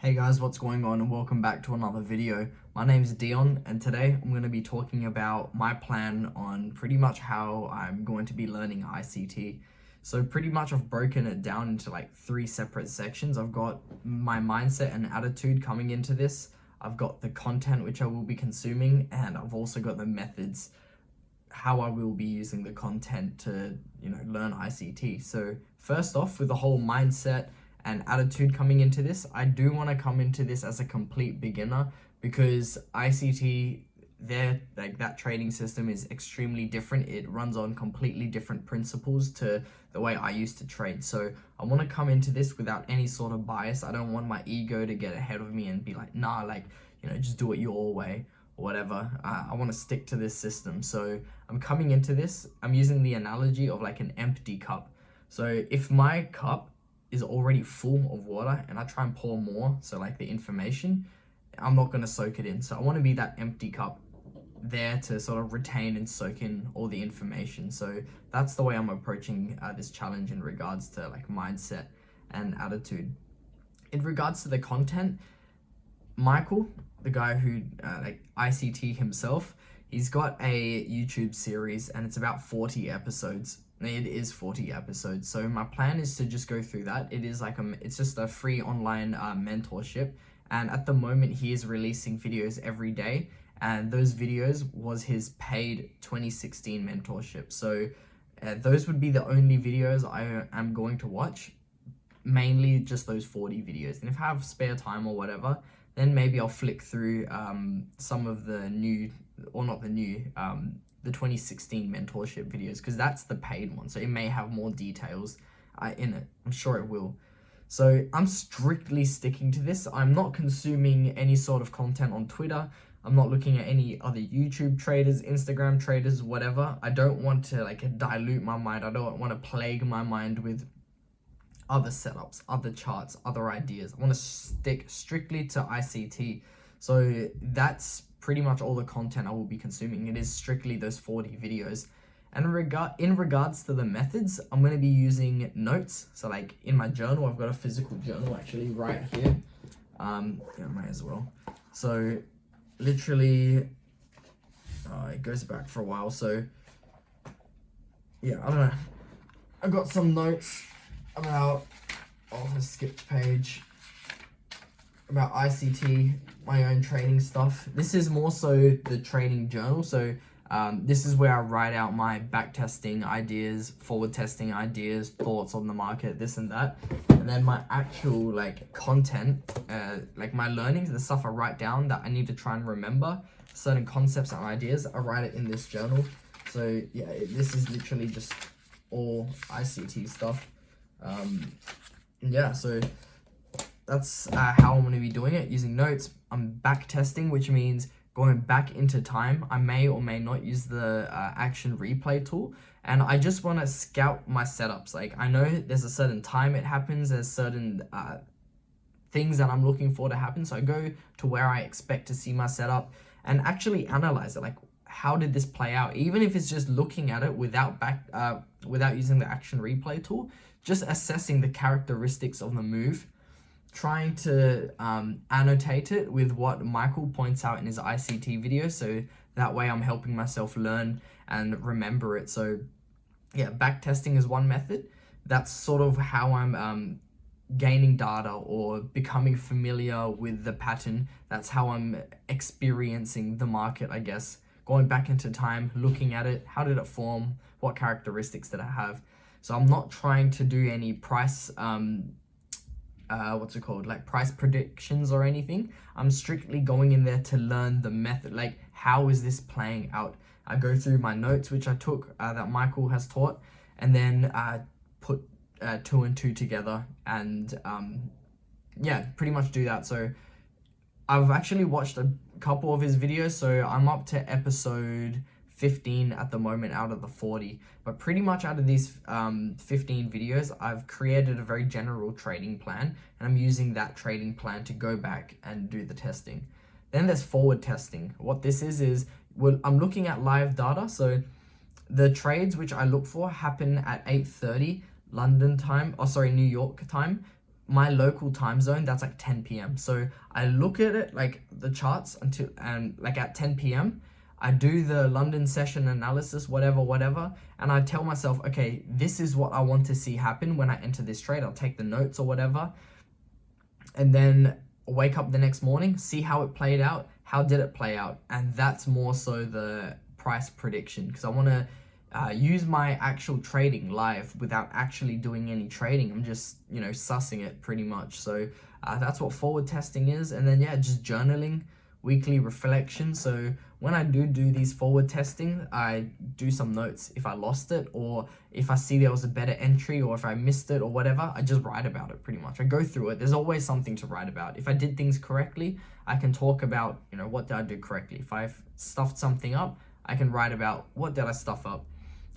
Hey guys, what's going on, and welcome back to another video. My name's Dion, and today I'm going to be talking about my plan on pretty much how I'm going to be learning ICT. So pretty much I've broken it down into like 3 separate sections. I've got my mindset and attitude coming into this. I've got the content which I will be consuming, and I've also got the methods, how I will be using the content to, learn ICT. So first off, with the whole mindset and attitude coming into this, I do want to come into this as a complete beginner because ICT, that trading system is extremely different. It runs on completely different principles to the way I used to trade. So I want to come into this without any sort of bias. I don't want my ego to get ahead of me and be like, nah, just do it your way or whatever. I want to stick to this system. So I'm coming into this, I'm using the analogy of like an empty cup. So if my cup is already full of water and I try and pour more, so like the information, I'm not going to soak it in. So I want to be that empty cup there to sort of retain and soak in all the information. So that's the way I'm approaching this challenge in regards to like mindset and attitude. In regards to the content, Michael, the guy who ICT himself, he's got a YouTube series and it's about 40 episodes. It is 40 episodes. So my plan is to just go through that. It is like it's just a free online mentorship. And at the moment he is releasing videos every day. And those videos was his paid 2016 mentorship. So those would be the only videos I am going to watch. Mainly just those 40 videos. And if I have spare time or whatever, then maybe I'll flick through some of the the 2016 mentorship videos, because that's the paid one. So it may have more details in it. I'm sure it will. So I'm strictly sticking to this. I'm not consuming any sort of content on Twitter. I'm not looking at any other YouTube traders, Instagram traders, whatever. I don't want to dilute my mind. I don't want to plague my mind with other setups, other charts, other ideas. I want to stick strictly to ICT. So that's pretty much all the content I will be consuming. It is strictly those 40 videos. And in regards to the methods, I'm going to be using notes. So like in my journal, I've got a physical journal actually right here. Might as well. So literally, it goes back for a while. So yeah, I don't know. I got some notes about, I skipped page, about ICT, my own trading stuff. This is more so the trading journal. So this is where I write out my back testing ideas, forward testing ideas, thoughts on the market, this and that. And then my actual content, my learnings, the stuff I write down that I need to try and remember, certain concepts and ideas, I write it in this journal. So yeah, this is literally just all ICT stuff. So that's how I'm going to be doing it, using notes. I'm back testing, which means going back into time. I may or may not use the action replay tool, and I just want to scout my setups. I know there's a certain time it happens, there's certain things that I'm looking for to happen, so I go to where I expect to see my setup and actually analyze it. How did this play out? Even if it's just looking at it without using the action replay tool, just assessing the characteristics of the move, trying to annotate it with what Michael points out in his ICT video, so that way I'm helping myself learn and remember it. So yeah, back testing is one method. That's sort of how I'm gaining data or becoming familiar with the pattern. That's how I'm experiencing the market, I guess. Going back into time, looking at it, how did it form, what characteristics did it have? So I'm not trying to do any price price predictions or anything. I'm strictly going in there to learn the method, how is this playing out. I go through my notes which I took that Michael has taught, and then put 2 and 2 together, and pretty much do that. So I've actually watched a couple of his videos, so I'm up to episode 15 at the moment out of the 40, but pretty much out of these 15 videos, I've created a very general trading plan, and I'm using that trading plan to go back and do the testing. Then there's forward testing. What this is I'm looking at live data. So the trades which I look for happen at 8:30 New York time. my local time zone, that's like 10 p.m. So I look at it, like the charts and like at 10 p.m. I do the London session analysis, whatever, and I tell myself, okay, this is what I want to see happen when I enter this trade. I'll take the notes or whatever, and then wake up the next morning, see how it played out. How did it play out? And that's more so the price prediction, because I want to use my actual trading live without actually doing any trading. I'm just, sussing it pretty much. So that's what forward testing is. And then, just journaling, weekly reflection. So when I do these forward testing, I do some notes. If I lost it, or if I see there was a better entry, or if I missed it or whatever, I just write about it pretty much. I go through it. There's always something to write about. If I did things correctly, I can talk about, what did I do correctly? If I've stuffed something up, I can write about what did I stuff up.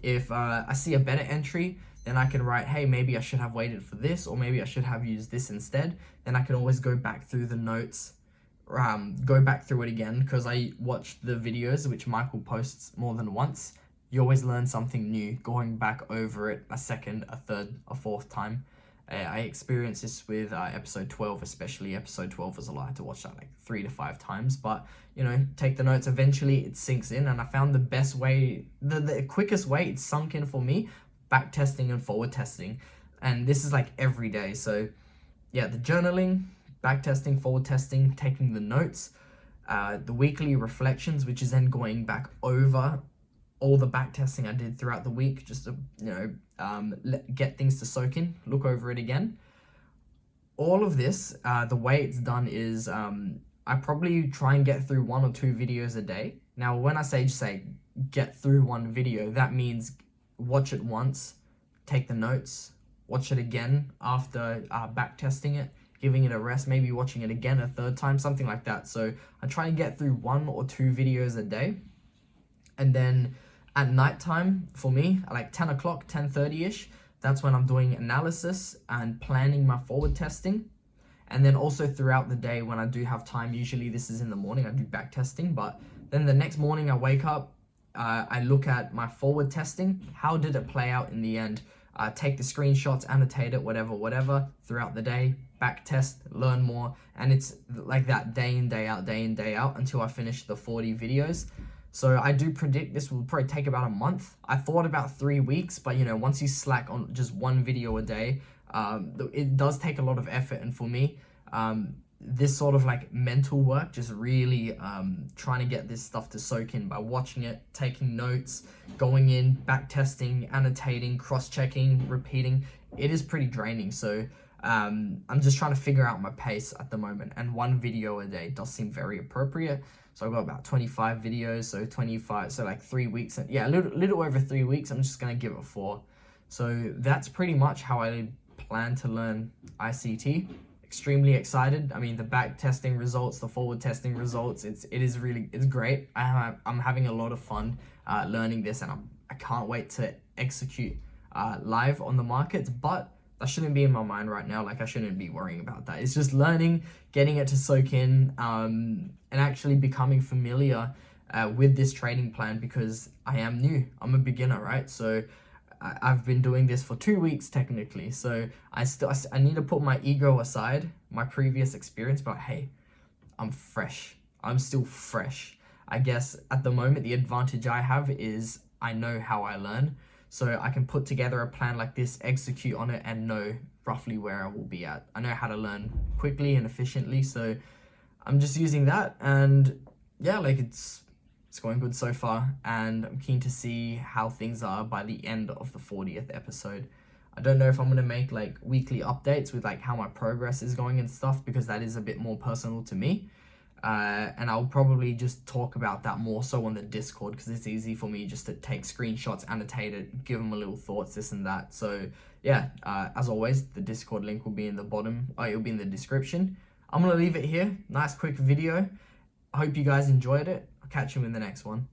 If I see a better entry, then I can write, hey, maybe I should have waited for this, or maybe I should have used this instead. Then I can always go back through the notes, go back through it again, because I watch the videos which Michael posts more than once. You always learn something new, going back over it a second, a third, a fourth time. I experienced this with episode 12, especially. Episode 12 was a lot. I had to watch that like 3 to 5 times, but take the notes. Eventually it sinks in, and I found the best way, the quickest way it sunk in for me, back testing and forward testing. And this is like every day. So yeah, the journaling, back testing, forward testing, taking the notes, the weekly reflections, which is then going back over all the back testing I did throughout the week, just to get things to soak in, look over it again. All of this, the way it's done is I probably try and get through 1 or 2 videos a day. Now, when I say get through one video, that means watch it once, take the notes, watch it again after back testing it, giving it a rest, maybe watching it again a third time, something like that. So I try and get through 1 or 2 videos a day. And then at nighttime, for me, at like 10 o'clock, 10:30ish, that's when I'm doing analysis and planning my forward testing. And then also throughout the day when I do have time, usually this is in the morning, I do back testing. But then the next morning I wake up, I look at my forward testing. How did it play out in the end? Take the screenshots, annotate it, whatever, throughout the day, back test, learn more. And it's like that day in, day out until I finish the 40 videos. So I do predict this will probably take about a month. I thought about 3 weeks, but once you slack on just 1 video a day, it does take a lot of effort. And for me, this sort of like mental work, just really trying to get this stuff to soak in by watching it, taking notes, going in, back testing, annotating, cross-checking, repeating, it is pretty draining. So I'm just trying to figure out my pace at the moment, and 1 video a day does seem very appropriate. So I've got about 25 videos, so like 3 weeks, and a little over 3 weeks. I'm just gonna give it 4. So that's pretty much how I plan to learn ICT. Extremely excited. I mean, the back testing results, the forward testing results, it's great. I'm having a lot of fun learning this, and I can't wait to execute live on the markets. But that shouldn't be in my mind right now. Like, I shouldn't be worrying about that. It's just learning, getting it to soak in, and actually becoming familiar with this trading plan, because I am new. I'm a beginner, right? So I've been doing this for 2 weeks technically. So I need to put my ego aside, my previous experience, but hey, I'm fresh. I'm still fresh. I guess at the moment, the advantage I have is I know how I learn. So I can put together a plan like this, execute on it, and know roughly where I will be at. I know how to learn quickly and efficiently. So I'm just using that, and yeah, like it's going good so far, and I'm keen to see how things are by the end of the 40th episode. I don't know if I'm going to make like weekly updates with like how my progress is going and stuff, because that is a bit more personal to me. And I'll probably just talk about that more so on the Discord, because it's easy for me just to take screenshots, annotate it, give them a little thoughts, this and that. So yeah, as always, the Discord link will be in the bottom, it'll be in the description. I'm going to leave it here. Nice quick video. I hope you guys enjoyed it. I'll catch you in the next one.